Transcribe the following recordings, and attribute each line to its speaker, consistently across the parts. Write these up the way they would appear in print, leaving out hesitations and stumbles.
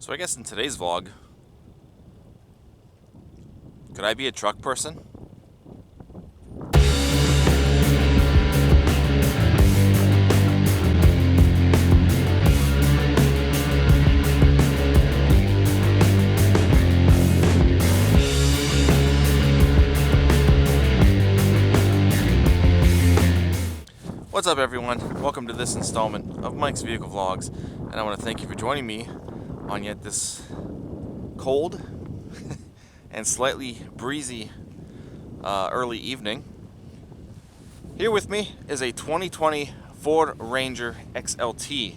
Speaker 1: So I guess in today's vlog, could I be a truck person? What's up everyone? Welcome to this installment of Mike's Vehicle Vlogs, and I want to thank you for joining me on yet this cold and slightly breezy early evening. Here with me is a 2020 Ford Ranger XLT,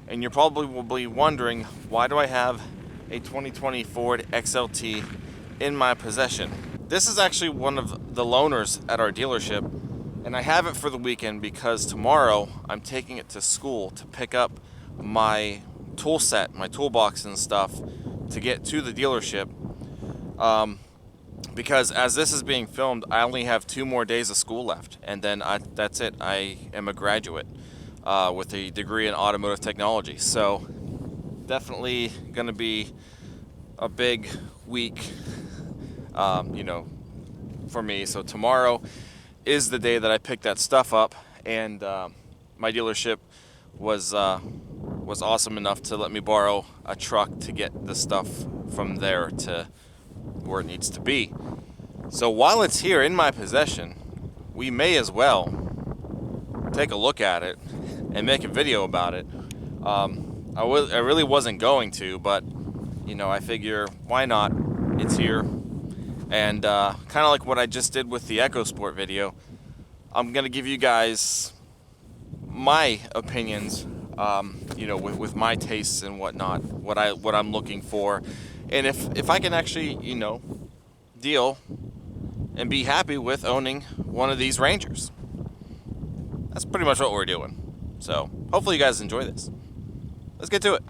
Speaker 1: and you're probably wondering, why do I have a 2020 Ford XLT in my possession? This is actually one of the loaners at our dealership, and I have it for the weekend because tomorrow I'm taking it to school to pick up my tool set, my toolbox and stuff to get to the dealership. Because as this is being filmed, I only have 2 more days of school left, and then that's it. I am a graduate with a degree in automotive technology. So definitely going to be a big week, for me. So tomorrow is the day that I picked that stuff up, and my dealership was awesome enough to let me borrow a truck to get the stuff from there to where it needs to be. So while it's here in my possession, we may as well take a look at it and make a video about it. I really wasn't going to, but I figure, why not? It's here. And kind of like what I just did with the EcoSport video, I'm going to give you guys my opinions, with my tastes and whatnot, what I'm looking for. And if I can actually, deal and be happy with owning one of these Rangers. That's pretty much what we're doing. So hopefully you guys enjoy this. Let's get to it.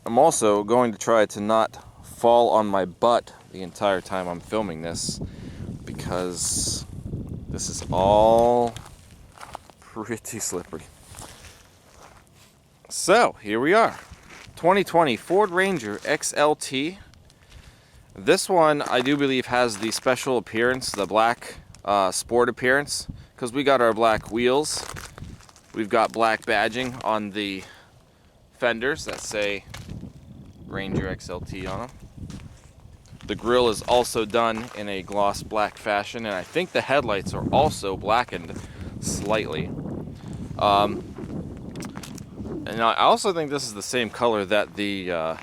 Speaker 1: I'm also going to try to not fall on my butt the entire time I'm filming this, because this is all pretty slippery. So here we are, 2020 Ford Ranger XLT. This one I do believe has the special appearance, the black sport appearance, because we got our black wheels. We've got black badging on the fenders that say Ranger XLT on them. The grille is also done in a gloss black fashion, and I think the headlights are also blackened slightly. And I also think this is the same color that the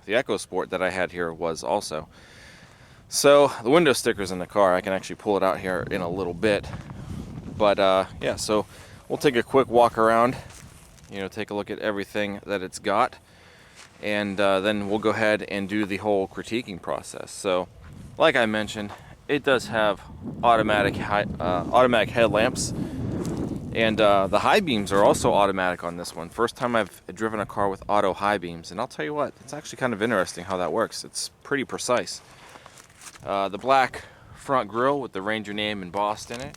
Speaker 1: EcoSport that I had here was also. So the window stickers in the car, I can actually pull it out here in a little bit. But yeah, so we'll take a quick walk around, take a look at everything that it's got. And then we'll go ahead and do the whole critiquing process. So, like I mentioned, it does have automatic headlamps, and the high beams are also automatic on this one. First time I've driven a car with auto high beams, and I'll tell you what, it's actually kind of interesting how that works. It's pretty precise. The black front grille with the Ranger name embossed in it.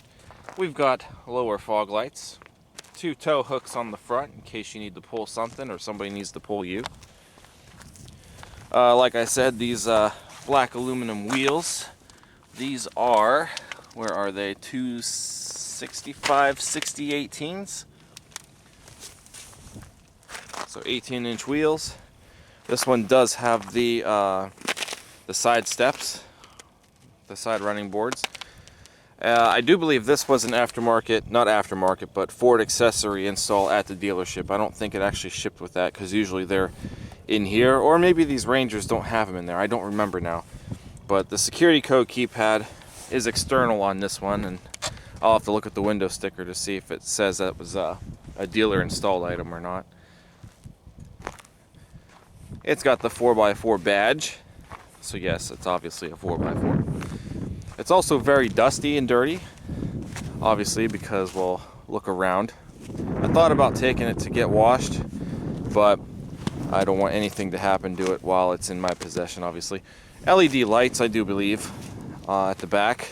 Speaker 1: We've got lower fog lights, 2 tow hooks on the front in case you need to pull something or somebody needs to pull you. Like I said, these black aluminum wheels, these are, where are they, 265, 60 18s. So 18-inch wheels. This one does have the side steps, the side running boards. I do believe this was an but Ford accessory install at the dealership. I don't think it actually shipped with that, because usually they're in here, or maybe these Rangers don't have them in there. I don't remember now. But the security code keypad is external on this one, and I'll have to look at the window sticker to see if it says that was a dealer installed item or not. It's got the 4x4 badge, so yes, it's obviously a 4x4. It's also very dusty and dirty, obviously, because, well, look around. I thought about taking it to get washed, but I don't want anything to happen to it while it's in my possession, obviously. LED lights, I do believe, at the back.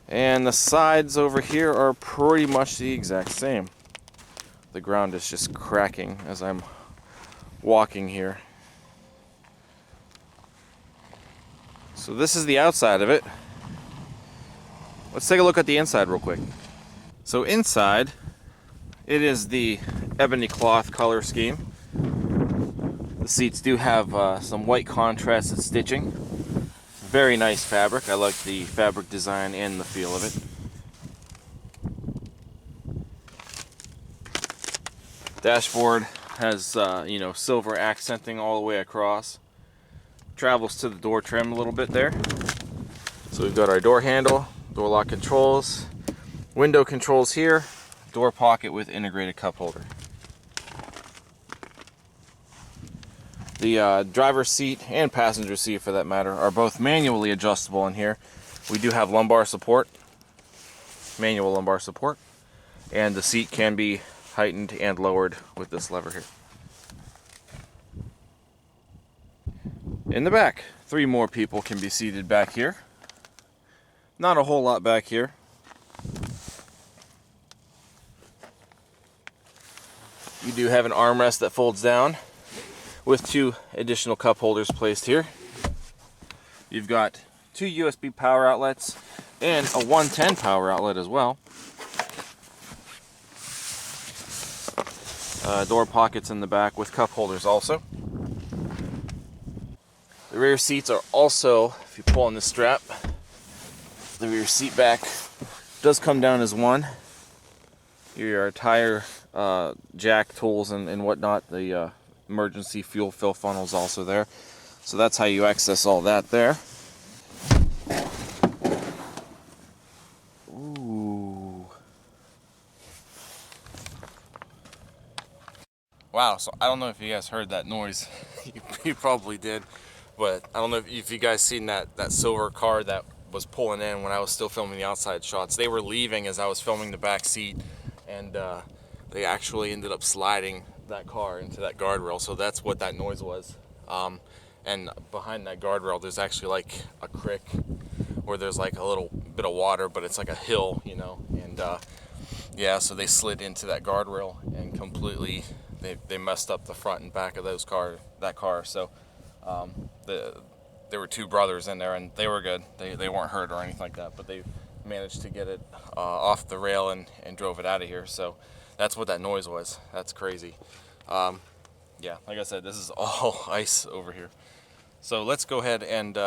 Speaker 1: And the sides over here are pretty much the exact same. The ground is just cracking as I'm walking here. So this is the outside of it. Let's take a look at the inside real quick. So inside, it is the ebony cloth color scheme. The seats do have some white contrasted stitching. Very nice fabric. I like the fabric design and the feel of it. Dashboard has you know, silver accenting all the way across. Travels to the door trim a little bit there. So we've got our door handle, door lock controls, window controls here, door pocket with integrated cup holder. The driver's seat and passenger seat, for that matter, are both manually adjustable in here. We do have lumbar support, manual lumbar support, and the seat can be heightened and lowered with this lever here. In the back, 3 more people can be seated back here. Not a whole lot back here. You do have an armrest that folds down with 2 additional cup holders placed here. You've got 2 USB power outlets and a 110 power outlet as well. Door pockets in the back with cup holders also. The rear seats are also, if you pull on this strap, the rear seat back does come down as one. Your tire jack tools and whatnot, the emergency fuel fill funnel is also there. So that's how you access all that there. Ooh. Wow, so I don't know if you guys heard that noise. You probably did. But I don't know if you guys seen that silver car that was pulling in when I was still filming the outside shots. They were leaving as I was filming the back seat, and they actually ended up sliding that car into that guardrail. So that's what that noise was. And behind that guardrail, there's actually like a creek where there's like a little bit of water, but it's like a hill, you know. And yeah, so they slid into that guardrail and completely they messed up the front and back of that car. So there were 2 brothers in there, and they were good. They weren't hurt or anything like that, but they managed to get it off the rail and drove it out of here. So that's what that noise was. That's crazy. Yeah, like I said, this is all ice over here. So let's go ahead and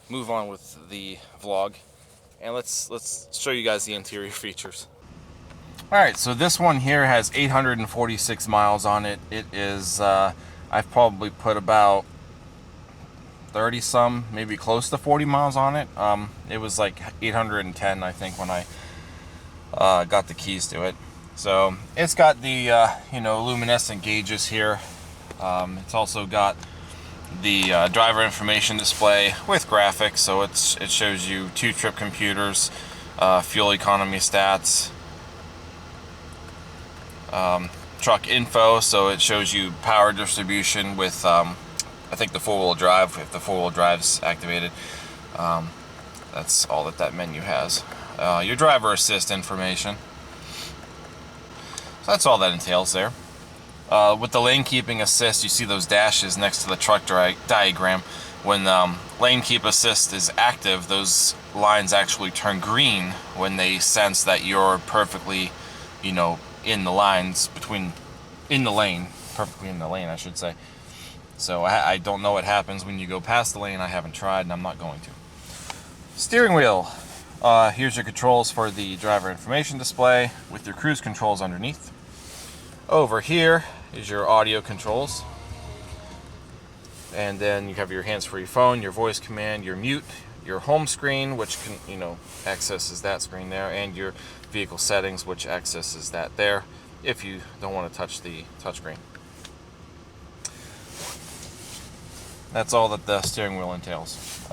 Speaker 1: move on with the vlog, and let's show you guys the interior features. All right, so this one here has 846 miles on it. It is I've probably put about 30 some, maybe close to 40 miles on it. It was like 810, I think, when I got the keys to it. So it's got the you know, luminescent gauges here. It's also got the driver information display with graphics, so it shows you 2 trip computers, fuel economy stats, truck info, so it shows you power distribution with I think the 4-wheel drive, if the 4-wheel drive's activated. That's all that menu has. Your driver assist information. So that's all that entails there. With the lane keeping assist, you see those dashes next to the truck diagram. When lane keep assist is active, those lines actually turn green when they sense that you're perfectly, you know, in the lines in the lane, perfectly in the lane, I should say. So I don't know what happens when you go past the lane. I haven't tried, and I'm not going to. Steering wheel. Here's your controls for the driver information display with your cruise controls underneath. Over here is your audio controls. And then you have your hands-free phone, your voice command, your mute, your home screen, which can, you know, accesses that screen there, and your vehicle settings, which accesses that there if you don't want to touch the touchscreen. That's all that the steering wheel entails.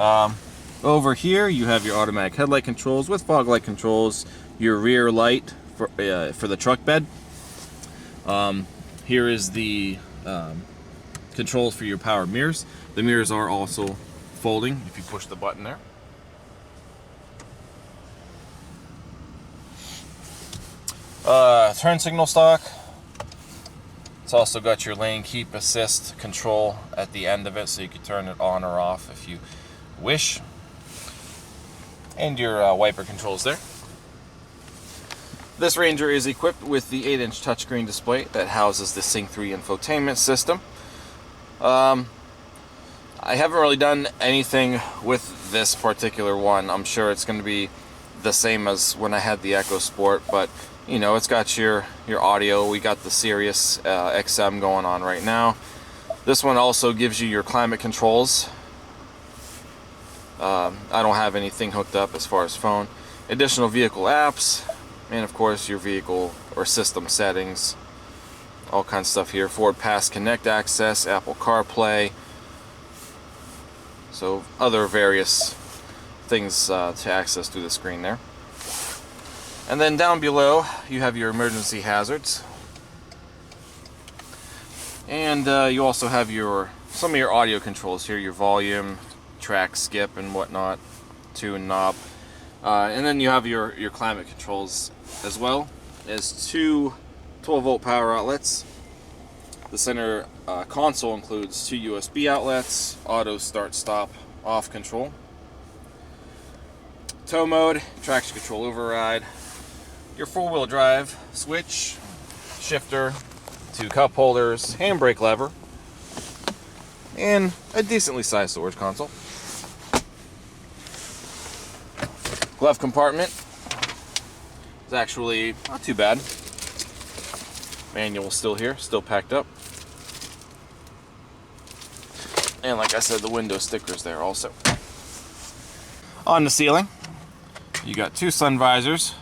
Speaker 1: Over here you have your automatic headlight controls with fog light controls, your rear light for the truck bed. Here is the controls for your power mirrors. The mirrors are also folding if you push the button there. Turn signal stock, It's also got your lane keep assist control at the end of it, so you can turn it on or off if you wish. And your wiper controls there. This Ranger is equipped with the 8-inch touchscreen display that houses the Sync 3 infotainment system. I haven't really done anything with this particular one. I'm sure it's going to be the same as when I had the Echo Sport, but you know, it's got your audio. We got the Sirius XM going on right now. This one also gives you your climate controls. I don't have anything hooked up as far as phone. Additional vehicle apps, and of course your vehicle or system settings. All kinds of stuff here. Ford Pass Connect access, Apple CarPlay. So other various things to access through the screen there. And then down below you have your emergency hazards. And you also have some of your audio controls here, your volume, track, skip, and whatnot, tune knob. And then you have your climate controls as well as two 12-volt power outlets. The center console includes two USB outlets, auto start stop off control, tow mode, traction control override, your 4-wheel drive switch, shifter, two cup holders, handbrake lever, and a decently sized storage console. Glove compartment is actually not too bad. Manual still here, still packed up. And like I said, the window stickers there also. On the ceiling, you got two sun visors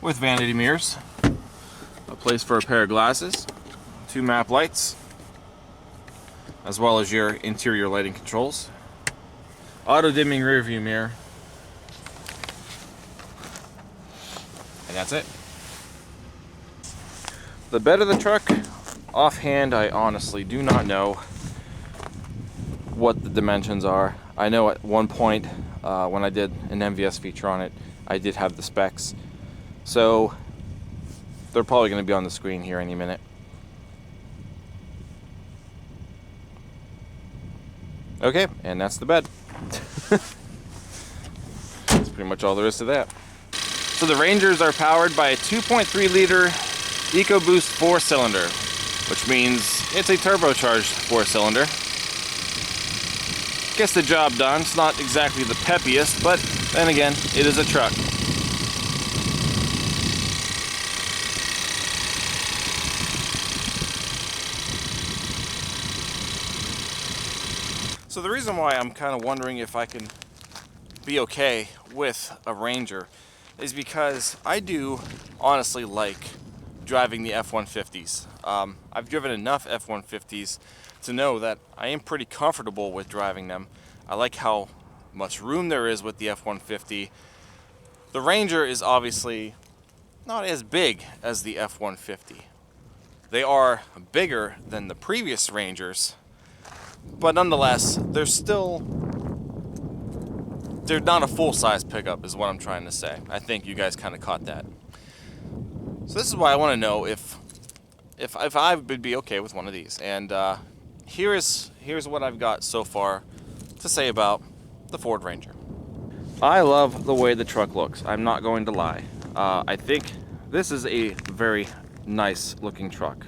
Speaker 1: with vanity mirrors, a place for a pair of glasses, two map lights, as well as your interior lighting controls, auto dimming rear view mirror, and that's it. The bed of the truck, offhand, I honestly do not know what the dimensions are. I know at one point when I did an MVS feature on it, I did have the specs. So they're probably going to be on the screen here any minute. Okay, and that's the bed. That's pretty much all there is to that. So the Rangers are powered by a 2.3 liter EcoBoost 4-cylinder, which means it's a turbocharged 4-cylinder. Gets the job done. It's not exactly the peppiest, but then again, it is a truck. So the reason why I'm kind of wondering if I can be okay with a Ranger is because I do honestly like driving the F-150s. I've driven enough F-150s to know that I am pretty comfortable with driving them. I like how much room there is with the F-150. The Ranger is obviously not as big as the F-150. They are bigger than the previous Rangers, but nonetheless, they're not a full-size pickup is what I'm trying to say. I think you guys kind of caught that. So this is why I want to know if I would be okay with one of these. And here's what I've got so far to say about the Ford Ranger. I love the way the truck looks. I'm not going to lie. I think this is a very nice looking truck.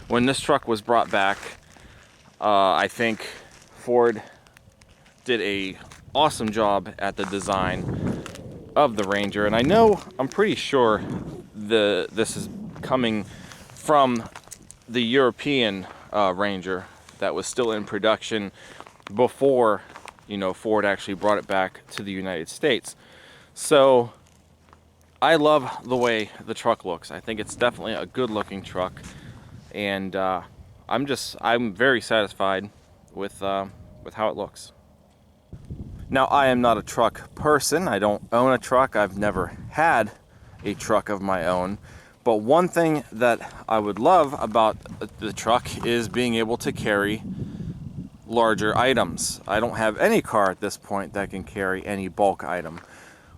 Speaker 1: When this truck was brought back, I think Ford did a awesome job at the design of the Ranger, and I'm pretty sure this is coming from the European Ranger that was still in production before, you know, Ford actually brought it back to the United States. So I love the way the truck looks. I think it's definitely a good looking truck, and I'm very satisfied with how it looks. Now, I am not a truck person. I don't own a truck. I've never had a truck of my own. But one thing that I would love about the truck is being able to carry larger items. I don't have any car at this point that can carry any bulk item.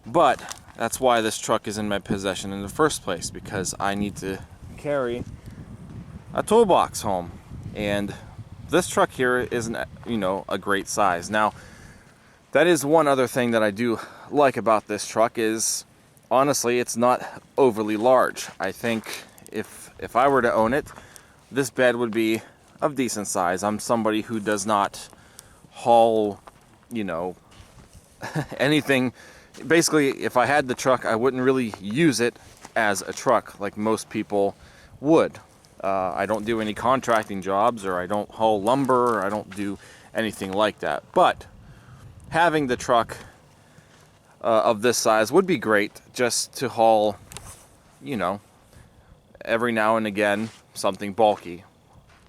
Speaker 1: But that's why this truck is in my possession in the first place, because I need to carry a toolbox home. And this truck here isn't, you know, a great size. Now, that is one other thing that I do like about this truck is, honestly, it's not overly large. I think if I were to own it, this bed would be of decent size. I'm somebody who does not haul, you know, anything. Basically, if I had the truck, I wouldn't really use it as a truck like most people would. I don't do any contracting jobs, or I don't haul lumber, or I don't do anything like that. But having the truck of this size would be great, just to haul, you know, every now and again something bulky,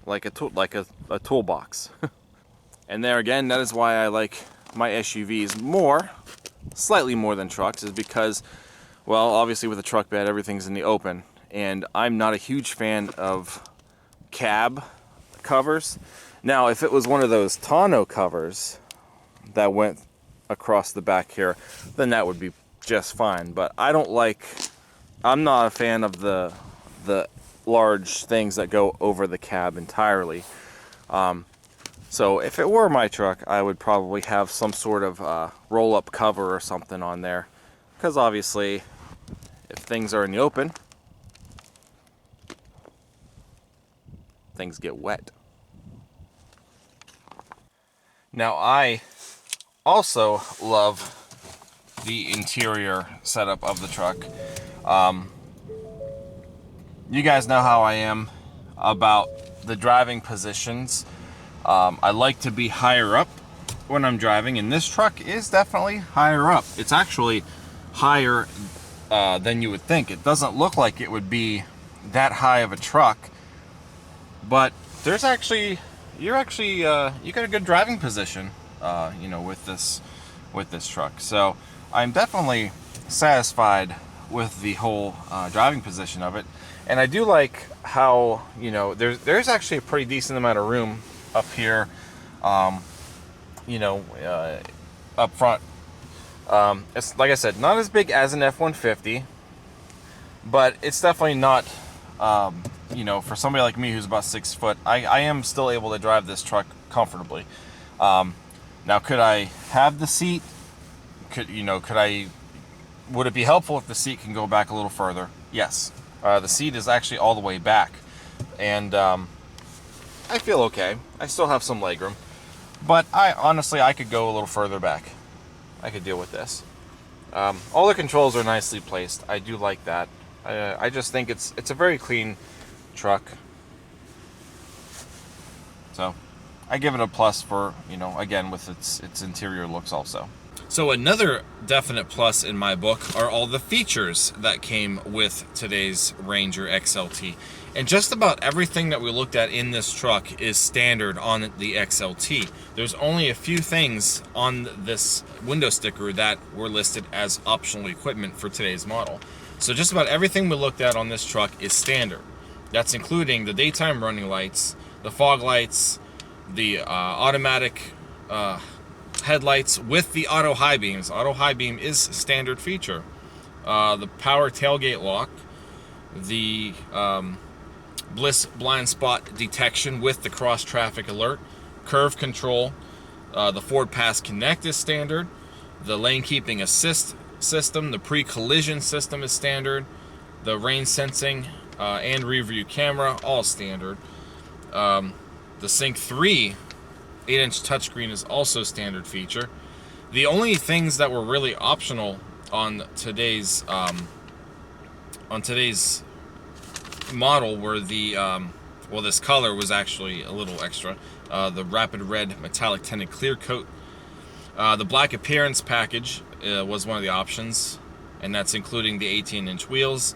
Speaker 1: like a toolbox. And there again, that is why I like my SUVs more, slightly more than trucks, is because, well, obviously with a truck bed, everything's in the open, and I'm not a huge fan of cab covers. Now, if it was one of those tonneau covers that went across the back here, then that would be just fine. But I'm not a fan of the large things that go over the cab entirely. So if it were my truck, I would probably have some sort of roll-up cover or something on there, because obviously if things are in the open, things get wet. Now, I also love the interior setup of the truck. You guys know how I am about the driving positions. I like to be higher up when I'm driving, and this truck is definitely higher up. It's actually higher than you would think. It doesn't look like it would be that high of a truck, but there's actually, you got a good driving position, you know, with this truck. So I'm definitely satisfied with the whole driving position of it. And I do like how, you know, there's actually a pretty decent amount of room up here, you know, up front. It's, like I said, not as big as an F-150, but it's definitely not, you know, for somebody like me who's about 6 foot, I am still able to drive this truck comfortably. Now, could I have the seat? Would it be helpful if the seat can go back a little further? Yes. The seat is actually all the way back, and I feel okay. I still have some legroom, but honestly, I could go a little further back. I could deal with this. All the controls are nicely placed. I do like that. I just think it's a very clean truck. So I give it a plus for, you know, again, with its interior looks also. So another definite plus in my book are all the features that came with today's Ranger XLT. And just about everything that we looked at in this truck is standard on the XLT. There's only a few things on this window sticker that were listed as optional equipment for today's model. So just about everything we looked at on this truck is standard. That's including the daytime running lights, the fog lights, the automatic headlights with the auto high beams. Auto high beam is standard feature. The power tailgate lock, the Bliss blind spot detection with the cross traffic alert, curve control, the Ford Pass Connect is standard, the lane keeping assist system, the pre-collision system is standard, the rain sensing and rear view camera, all standard. The Sync 3 8-inch touchscreen is also standard feature. The only things that were really optional on today's model were the well, this color was actually a little extra. The rapid red metallic tinted clear coat. The black appearance package was one of the options, and that's including the 18-inch wheels,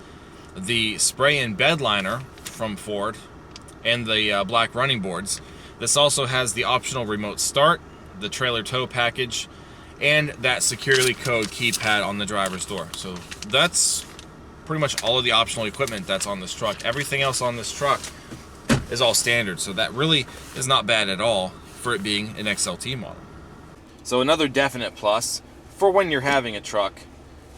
Speaker 1: the spray and bed liner from Ford, and the black running boards. This also has the optional remote start, the trailer tow package, and that securely code keypad on the driver's door. So that's pretty much all of the optional equipment that's on this truck. Everything else on this truck is all standard, so that really is not bad at all for it being an XLT model. So another definite plus for when you're having a truck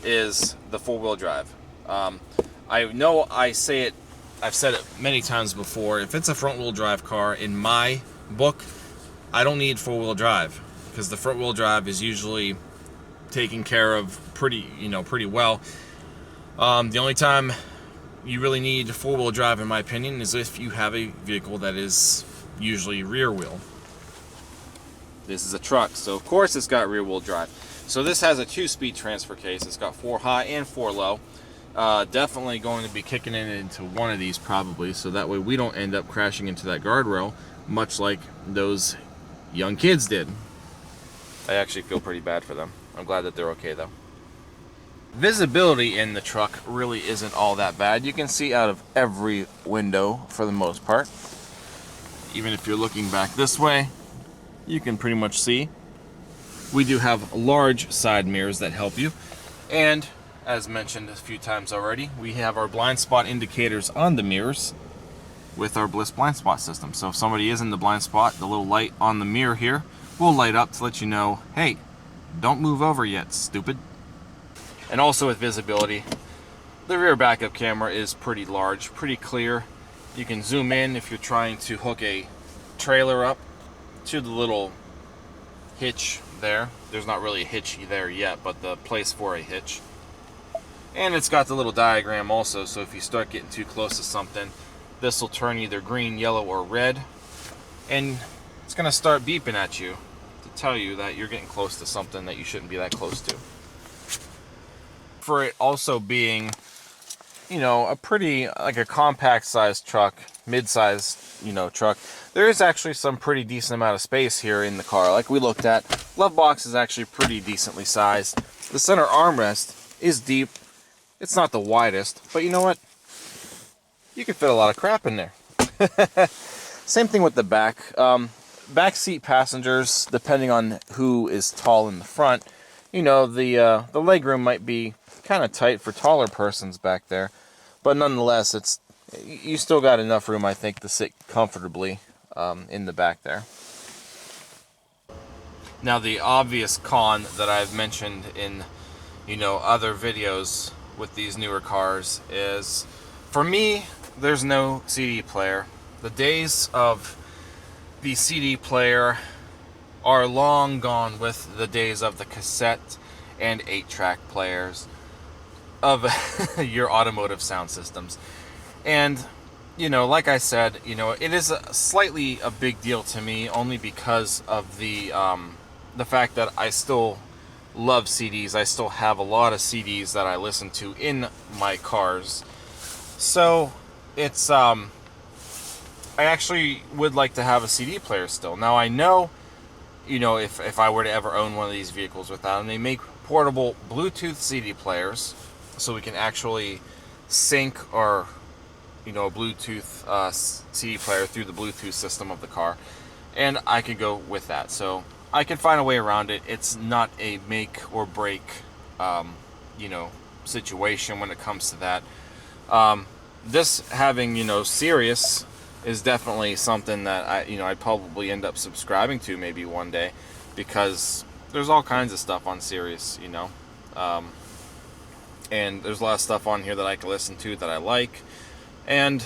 Speaker 1: is the four-wheel drive. I know I say it I've said it many times before, if it's a front-wheel drive car, in my book, I don't need four-wheel drive, because the front-wheel drive is usually taken care of pretty well. The only time you really need four-wheel drive, in my opinion, is if you have a vehicle that is usually rear-wheel. This is a truck, so of course it's got rear-wheel drive. So this has a 2-speed transfer case. It's got 4 high and 4 low. Definitely going to be kicking it into one of these probably, so that way we don't end up crashing into that guardrail, much like those young kids did. I actually feel pretty bad for them. I'm glad that they're okay though. Visibility in the truck really isn't all that bad. You can see out of every window for the most part. Even if you're looking back this way, you can pretty much see. We do have large side mirrors that help you, and as mentioned a few times already, we have our blind spot indicators on the mirrors with our Bliss blind spot system. So if somebody is in the blind spot, the little light on the mirror here will light up to let you know, hey, don't move over yet, stupid. And also with visibility, the rear backup camera is pretty large, pretty clear. You can zoom in if you're trying to hook a trailer up to the little hitch there. There's not really a hitch there yet, but the place for a hitch. And it's got the little diagram also, so if you start getting too close to something, this will turn either green, yellow, or red, and it's going to start beeping at you to tell you that you're getting close to something that you shouldn't be that close to. For it also being, you know, a pretty, like a compact sized truck, mid-sized, you know, truck, there is actually some pretty decent amount of space here in the car. Like we looked at, glove box is actually pretty decently sized. The center armrest is deep. It's not the widest, but you know what? You can fit a lot of crap in there. Same thing with the back. Back seat passengers, depending on who is tall in the front, you know, the leg room might be kind of tight for taller persons back there, but nonetheless, you still got enough room, I think, to sit comfortably in the back there. Now, the obvious con that I've mentioned in, you know, other videos with these newer cars is, for me, there's no CD player. The days of the CD player are long gone with the days of the cassette and 8-track players of your automotive sound systems. And, you know, like I said, you know, it is slightly a big deal to me, only because of the fact that I still love CDs. I still have a lot of CDs that I listen to in my cars. So it's I actually would like to have a CD player still. Now I know, you know, if I were to ever own one of these vehicles without them, they make portable Bluetooth CD players, so we can actually sync our, you know, Bluetooth CD player through the Bluetooth system of the car, and I could go with that. So I can find a way around it. It's not a make or break, you know, situation when it comes to that. This having, you know, Sirius is definitely something that I'd probably end up subscribing to maybe one day, because there's all kinds of stuff on Sirius, you know, and there's a lot of stuff on here that I can listen to that I like, and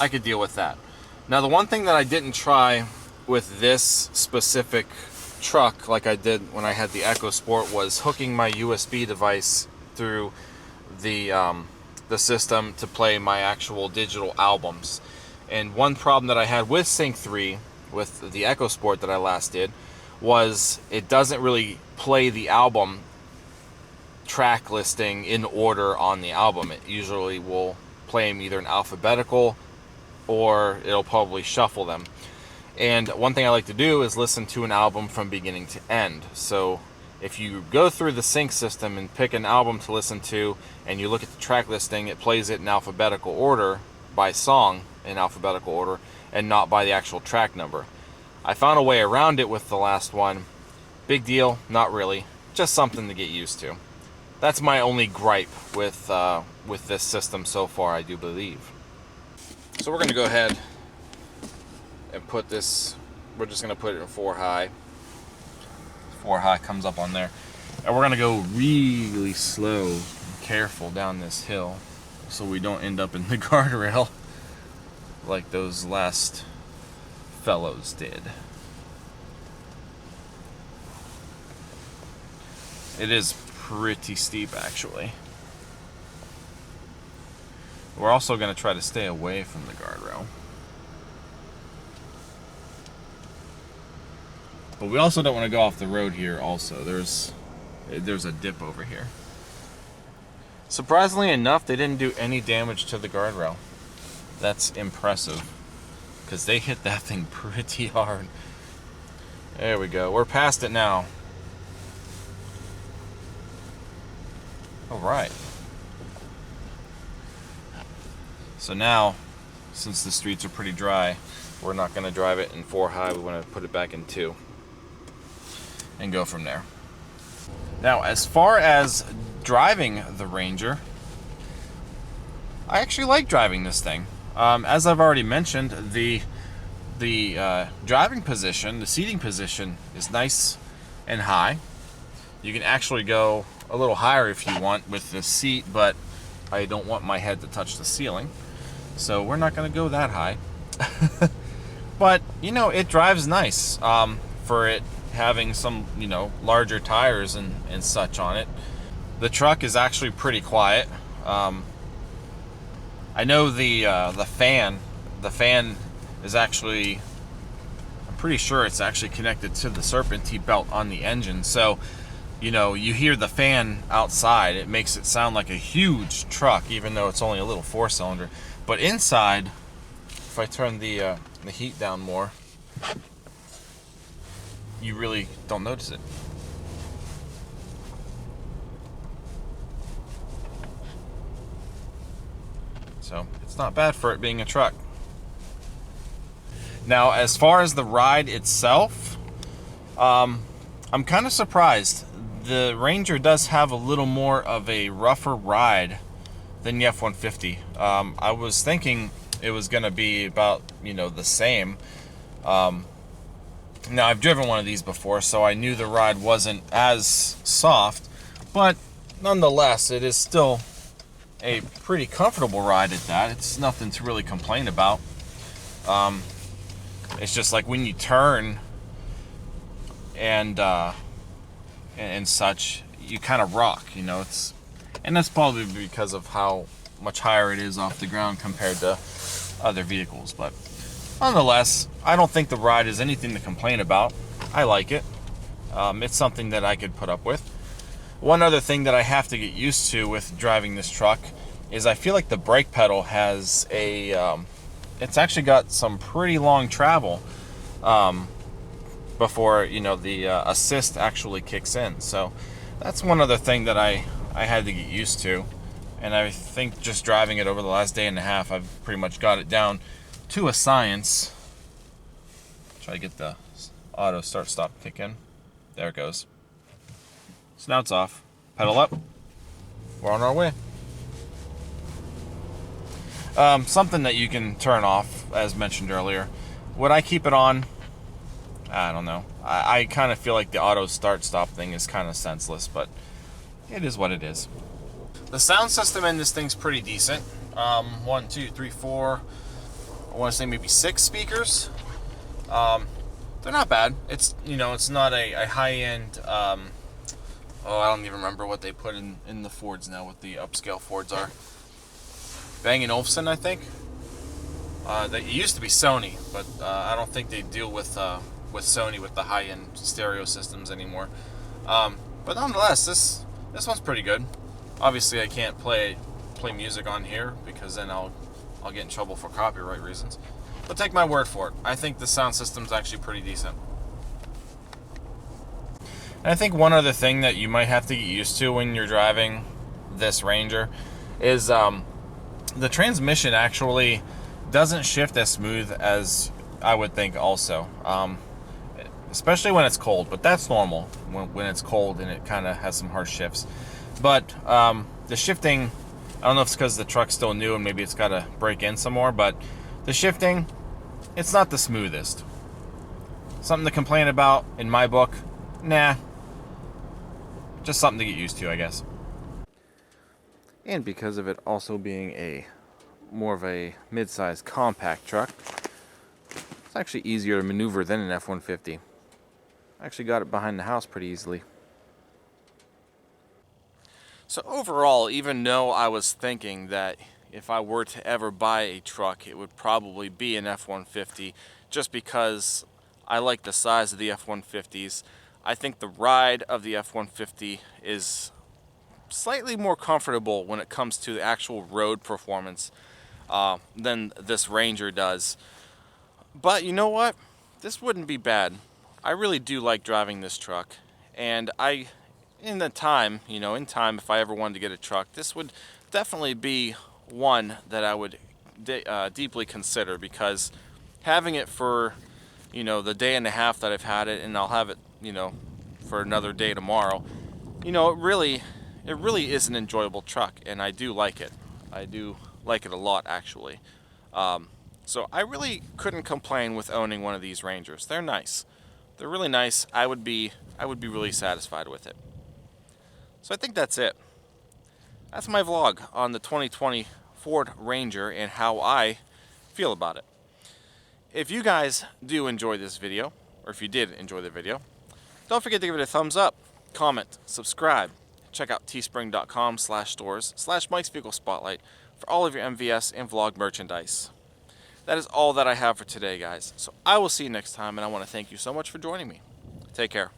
Speaker 1: I could deal with that. Now, the one thing that I didn't try with this specific truck, like I did when I had the EcoSport, was hooking my USB device through the system to play my actual digital albums. And one problem that I had with Sync 3 with the EcoSport that I last did was it doesn't really play the album track listing in order on the album. It usually will play them either in alphabetical, or it'll probably shuffle them. And one thing I like to do is listen to an album from beginning to end. So if you go through the sync system and pick an album to listen to, and you look at the track listing, it plays it in alphabetical order, by song in alphabetical order, and not by the actual track number. I found a way around it with the last one. Big deal? Not really. Just something to get used to. That's my only gripe with this system so far, I do believe. So we're going to go ahead and put this, we're just going to put it in 4 high. 4 high comes up on there. And we're going to go really slow and careful down this hill, so we don't end up in the guardrail. like those last fellows did. It is pretty steep, actually. We're also going to try to stay away from the guardrail. But we also don't want to go off the road here also. There's a dip over here. Surprisingly enough, they didn't do any damage to the guardrail. That's impressive, because they hit that thing pretty hard. There we go. We're past it now. All right. So now, since the streets are pretty dry, we're not going to drive it in 4 high. We want to put it back in 2 and go from there. Now, as far as driving the Ranger, I actually like driving this thing. As I've already mentioned, the driving position, the seating position, is nice and high. You can actually go a little higher if you want with the seat, but I don't want my head to touch the ceiling, so we're not going to go that high. But, you know, it drives nice for it having some, you know, larger tires and such on it. The truck is actually pretty quiet. I know the fan is actually, I'm pretty sure it's actually connected to the serpentine belt on the engine. So, you know, you hear the fan outside. It makes it sound like a huge truck, even though it's only a little 4-cylinder. But inside, if I turn the heat down more, you really don't notice it. So it's not bad for it being a truck. Now, as far as the ride itself, I'm kind of surprised. The Ranger does have a little more of a rougher ride than the F-150. I was thinking it was going to be about, you know, the same. Now, I've driven one of these before, so I knew the ride wasn't as soft, but nonetheless, it is still a pretty comfortable ride at that. It's nothing to really complain about. It's just like when you turn and such, you kind of rock, you know. And that's probably because of how much higher it is off the ground compared to other vehicles. But nonetheless, I don't think the ride is anything to complain about. I like it. It's something that I could put up with. One other thing that I have to get used to with driving this truck is I feel like the brake pedal has it's actually got some pretty long travel before, you know, the assist actually kicks in. So that's one other thing that I had to get used to. And I think just driving it over the last day and a half, I've pretty much got it down to a science. Try to get the auto start stop kick in. There it goes. So now it's off. Pedal up. We're on our way. Something that you can turn off, as mentioned earlier. Would I keep it on? I don't know. I kind of feel like the auto start stop thing is kind of senseless, but it is what it is. The sound system in this thing's pretty decent. 1, 2, 3, 4. I want to say maybe 6 speakers. They're not bad. It's, you know, it's not a high-end. I don't even remember what they put in the Fords now. What the upscale Fords are. Bang & Olufsen, I think. It used to be Sony, but I don't think they deal with Sony with the high-end stereo systems anymore. But nonetheless, this one's pretty good. Obviously, I can't play music on here because then I'll get in trouble for copyright reasons. But take my word for it. I think the sound system's actually pretty decent. And I think one other thing that you might have to get used to when you're driving this Ranger is the transmission actually doesn't shift as smooth as I would think also. Especially when it's cold, but that's normal when it's cold and it kind of has some harsh shifts. But the shifting, I don't know if it's because the truck's still new and maybe it's got to break in some more, but the shifting, it's not the smoothest. Something to complain about in my book? Nah. Just something to get used to, I guess. And because of it also being a more of a mid-sized compact truck. It's actually easier to maneuver than an F-150. I actually got it behind the house pretty easily. So overall, even though I was thinking that if I were to ever buy a truck, it would probably be an F-150, just because I like the size of the F-150s. I think the ride of the F-150 is slightly more comfortable when it comes to the actual road performance than this Ranger does. But you know what? This wouldn't be bad. I really do like driving this truck, and in time, if I ever wanted to get a truck, this would definitely be one that I would deeply consider, because having it for, the day and a half that I've had it, and I'll have it, for another day tomorrow, it really is an enjoyable truck, and I do like it. I do like it a lot, actually. So I really couldn't complain with owning one of these Rangers. They're nice. They're really nice. I would be really satisfied with it. So I think that's it. That's my vlog on the 2020 Ford Ranger and how I feel about it. If you guys do enjoy this video, or if you did enjoy the video, don't forget to give it a thumbs up, comment, subscribe. Check out teespring.com/stores/Mike's Vehicle Spotlight for all of your MVS and vlog merchandise. That is all that I have for today, guys. So I will see you next time, and I want to thank you so much for joining me. Take care.